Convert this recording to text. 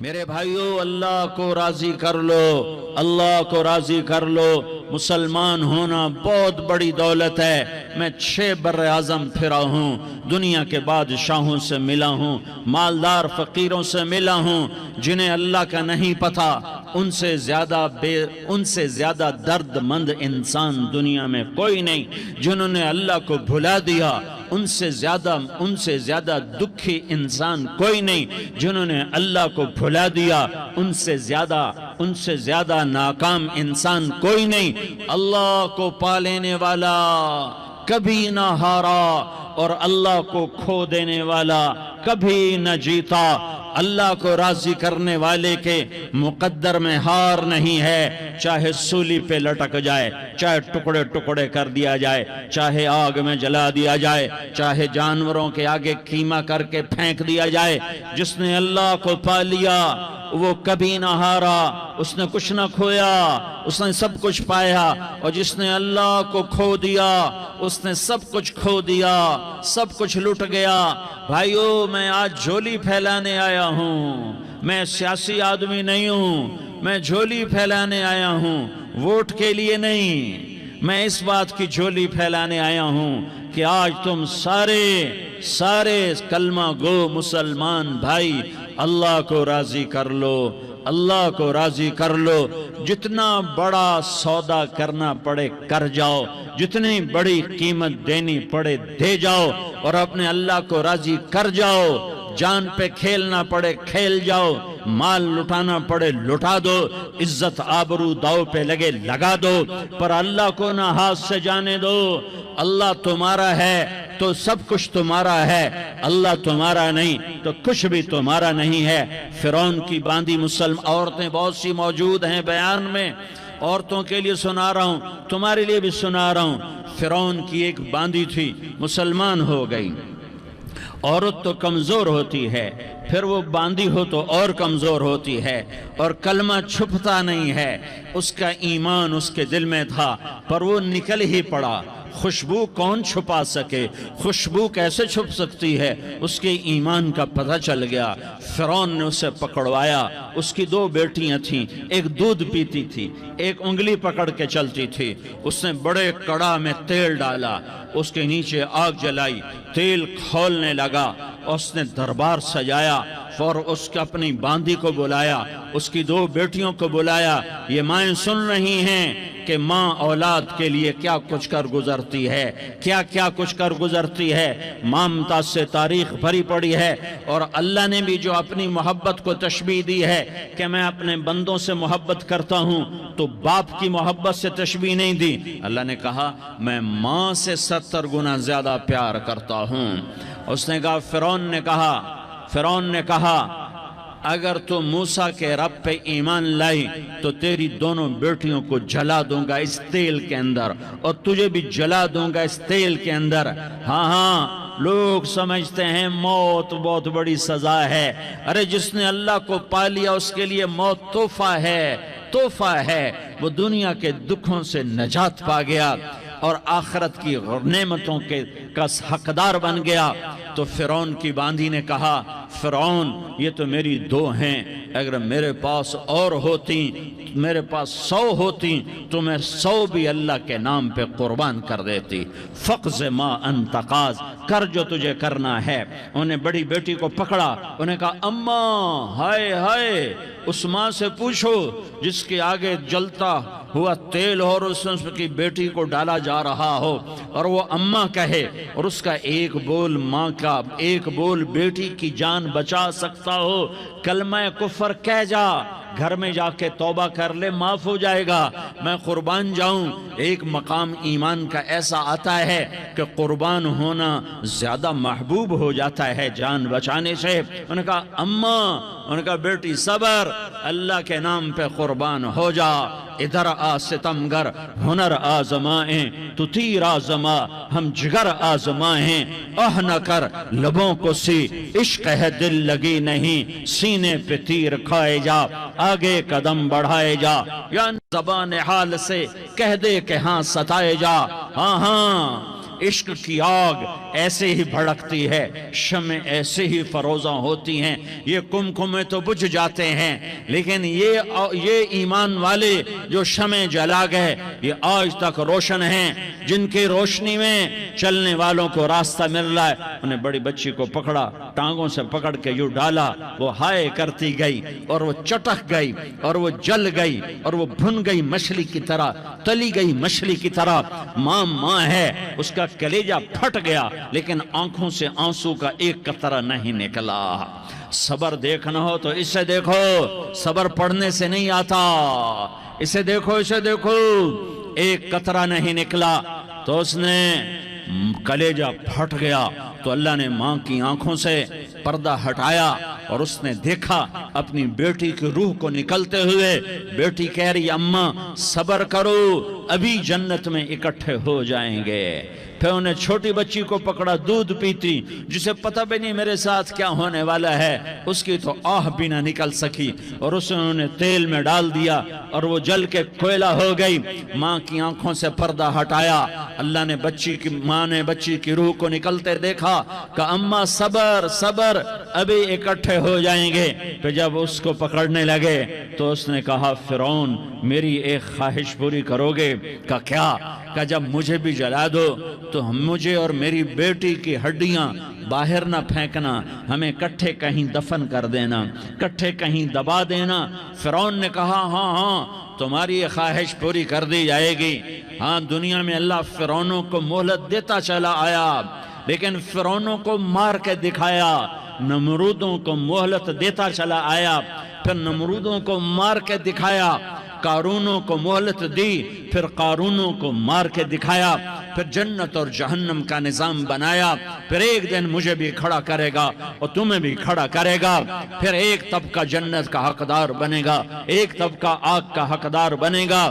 میرے بھائیو، اللہ کو راضی کر لو، اللہ کو راضی کر لو۔ مسلمان ہونا بہت بڑی دولت ہے۔ میں 6 بر اعظم پھرا ہوں، دنیا کے بادشاہوں سے ملا ہوں، مالدار فقیروں سے ملا ہوں، جنہیں اللہ کا نہیں پتہ، ان سے زیادہ درد مند انسان دنیا میں کوئی نہیں۔ جنہوں نے اللہ کو بھلا دیا، ان سے زیادہ دکھی انسان کوئی نہیں۔ جنہوں نے اللہ کو بھلا دیا، ان سے زیادہ ناکام انسان کوئی نہیں۔ اللہ کو پا لینے والا کبھی نہ ہارا، اور اللہ کو کھو دینے والا کبھی نہ جیتا۔ اللہ کو راضی کرنے والے کے مقدر میں ہار نہیں ہے، چاہے سولی پہ لٹک جائے، چاہے ٹکڑے ٹکڑے کر دیا جائے، چاہے آگ میں جلا دیا جائے، چاہے جانوروں کے آگے قیمہ کر کے پھینک دیا جائے۔ جس نے اللہ کو پا لیا وہ کبھی نہ ہارا، اس نے کچھ نہ کھویا، اس نے سب کچھ پایا۔ اور جس نے اللہ کو کھو دیا، اس نے سب کچھ کھو دیا، سب کچھ لٹ گیا۔ بھائیو، میں آج جھولی پھیلانے آیا ہوں، میں سیاسی آدمی نہیں ہوں، میں جھولی پھیلانے آیا ہوں، ووٹ کے لیے نہیں۔ میں اس بات کی جھولی پھیلانے آیا ہوں کہ آج تم سارے کلمہ گو مسلمان بھائی اللہ کو راضی کر لو، اللہ کو راضی کر لو۔ جتنا بڑا سودا کرنا پڑے کر جاؤ، جتنی بڑی قیمت دینی پڑے دے جاؤ، اور اپنے اللہ کو راضی کر جاؤ۔ جان پہ کھیلنا پڑے کھیل جاؤ، مال لٹانا پڑے لٹا دو، عزت آبرو داؤ پہ لگے لگا دو، پر اللہ کو نہ ہاتھ سے جانے دو۔ اللہ تمہارا ہے تو سب کچھ تمہارا ہے، اللہ تمہارا نہیں تو کچھ بھی تمہارا نہیں ہے۔ فرعون کی باندھی مسلم عورتیں بہت سی موجود ہیں بیان میں، عورتوں کے لیے سنا رہا ہوں، تمہارے لیے بھی سنا رہا ہوں۔ فرعون کی ایک باندھی تھی، مسلمان ہو گئی۔ عورت تو کمزور ہوتی ہے، پھر وہ باندھی ہو تو اور کمزور ہوتی ہے، اور کلمہ چھپتا نہیں ہے۔ اس کا ایمان اس کے دل میں تھا، پر وہ نکل ہی پڑا۔ خوشبو کون چھپا سکے؟ خوشبو کیسے چھپ سکتی ہے؟ اس کے ایمان کا پتہ چل گیا۔ فرعون نے اسے پکڑوایا۔ اس کی 2 بیٹیاں تھیں، ایک دودھ پیتی تھی، ایک انگلی پکڑ کے چلتی تھی۔ اس نے بڑے کڑا میں تیل ڈالا، اس کے نیچے آگ جلائی، تیل کھولنے لگا، اس نے دربار سجایا، اور اس کے اپنی باندھی کو بلایا، اس کی 2 بیٹیوں کو بلایا۔ یہ مائیں سن رہی ہیں کہ ماں اولاد کے لیے کیا کچھ کر گزرتی ہے، کیا کچھ کر گزرتی ہے۔ مامتا سے تاریخ بھری پڑی ہے، اور اللہ نے بھی جو اپنی محبت کو تشبیہ دی ہے کہ میں اپنے بندوں سے محبت کرتا ہوں، تو باپ کی محبت سے تشبیہ نہیں دی۔ اللہ نے کہا میں ماں سے 70 گنا زیادہ پیار کرتا ہوں۔ اس نے کہا، فرعون نے کہا اگر تو موسیٰ کے رب پہ ایمان لائی تو تیری دونوں بیٹیوں کو جلا دوں گا اس تیل کے اندر، اور تجھے بھی جلا دوں گا اس تیل کے اندر۔ ہاں لوگ سمجھتے ہیں موت بہت بڑی سزا ہے۔ ارے جس نے اللہ کو پا لیا اس کے لیے موت تحفہ ہے۔ وہ دنیا کے دکھوں سے نجات پا گیا اور آخرت کی نعمتوں کا حقدار بن گیا۔ تو فرعون کی باندھی نے کہا، فرعون یہ تو میری 2 ہیں، اگر میرے پاس اور ہوتی، میرے پاس 100 ہوتی تو میں 100 بھی اللہ کے نام پہ قربان کر دیتی۔ فقض ما انت قاض، کر جو تجھے کرنا ہے۔ انہیں بڑی بیٹی کو پکڑا، انہیں کہا اماں، ہائے اس ماں سے پوچھو جس کے آگے جلتا ہوا تیل اور اس کی بیٹی کو ڈالا جا رہا ہو، اور وہ اماں کہے، اور اس کا ایک بول ماں کا، ایک بول بیٹی کی جان بچا سکتا ہو۔ کلمہ کفر کہہ جا، گھر میں جا کے توبہ کر لے، معاف ہو جائے گا۔ میں قربان جاؤں۔ ایک مقام ایمان کا ایسا آتا ہے کہ قربان ہونا زیادہ محبوب ہو جاتا ہے جان بچانے سے۔ انہوں نے کہا اماں، انہوں نے کہا بیٹی صبر، اللہ کے نام پہ قربان ہو جا۔ ادھر آ ستمگر، ہنر آزمائیں تو تیر آزما، ہم جگر آزمائیں اہ نہ کر لبوں کو سی، عشق ہے دل لگی نہیں، سینے پہ تیر کھائے جا، آگے قدم بڑھائے جا، یا زبان حال سے کہہ دے کہ ہاں ستائے جا۔ ہاں عشق کی آگ ایسے ہی بھڑکتی ہے، شمع ایسے ہی فروزاں ہوتی ہیں، یہ کمکمے تو بجھ جاتے ہیں، لیکن یہ ایمان والے جو شمع جلا گئے یہ آج تک روشن ہیں، جن کی روشنی میں چلنے والوں کو راستہ مل رہا ہے۔ انہیں بڑی بچی کو پکڑا، ٹانگوں سے پکڑ کے یوں ڈالا، وہ ہائے کرتی گئی اور وہ چٹک گئی اور وہ جل گئی اور وہ بھن گئی مچھلی کی طرح، تلی گئی مچھلی کی طرح۔ ماں ہے، اس کا کلیجہ پھٹ گیا لیکن آنکھوں سے آنسو کا ایک قطرہ نہیں نکلا۔ صبر دیکھنا ہو تو اسے دیکھو، صبر پڑھنے سے نہیں آتا، اسے دیکھو، اسے دیکھو۔ ایک قطرہ نہیں نکلا تو اس نے کلیجہ پھٹ گیا، تو اللہ نے ماں کی آنکھوں سے پردہ ہٹایا اور اس نے دیکھا اپنی بیٹی کی روح کو نکلتے ہوئے۔ بیٹی کہہ رہی اماں صبر کرو، ابھی جنت میں اکٹھے ہو جائیں گے۔ پھر انہیں چھوٹی بچی کو پکڑا، دودھ پیتی، جسے پتہ بھی نہیں میرے ساتھ کیا ہونے والا ہے، اس کی تو آہ بھی نہ نکل سکی، اور اسے انہوں نے تیل میں ڈال دیا اور وہ جل کے کوئلہ ہو گئی۔ ماں کی آنکھوں سے پردہ ہٹایا، اللہ نے ماں نے بچی کی روح کو نکلتے دیکھا، کہا اماں صبر صبر، ابھی اکٹھے ہو جائیں گے۔ پھر جب اس کو پکڑنے لگے تو اس نے کہا فرعون میری ایک خواہش پوری کرو گے؟ کہا کیا؟ کہا جب مجھے بھی جلا دو تو مجھے اور میری بیٹی کی ہڈیاں باہر نہ پھینکنا، ہمیں کٹھے کہیں دفن کر دینا، کٹھے کہیں دبا دینا۔ فرعون نے کہا ہاں تمہاری یہ خواہش پوری کر دی جائے گی۔ ہاں دنیا میں اللہ فرعونوں کو مہلت دیتا چلا آیا، لیکن فرعونوں کو مار کے دکھایا، نمرودوں کو مہلت دیتا چلا آیا، پھر نمرودوں کو مار کے دکھایا، قارونوں کو مہلت دی، پھر قارونوں کو مار کے دکھایا، پھر جنت اور جہنم کا نظام بنایا، پھر ایک دن مجھے بھی کھڑا کرے گا اور تمہیں بھی کھڑا کرے گا، پھر ایک طبقہ جنت کا حقدار بنے گا، ایک طبقہ آگ کا حقدار بنے گا۔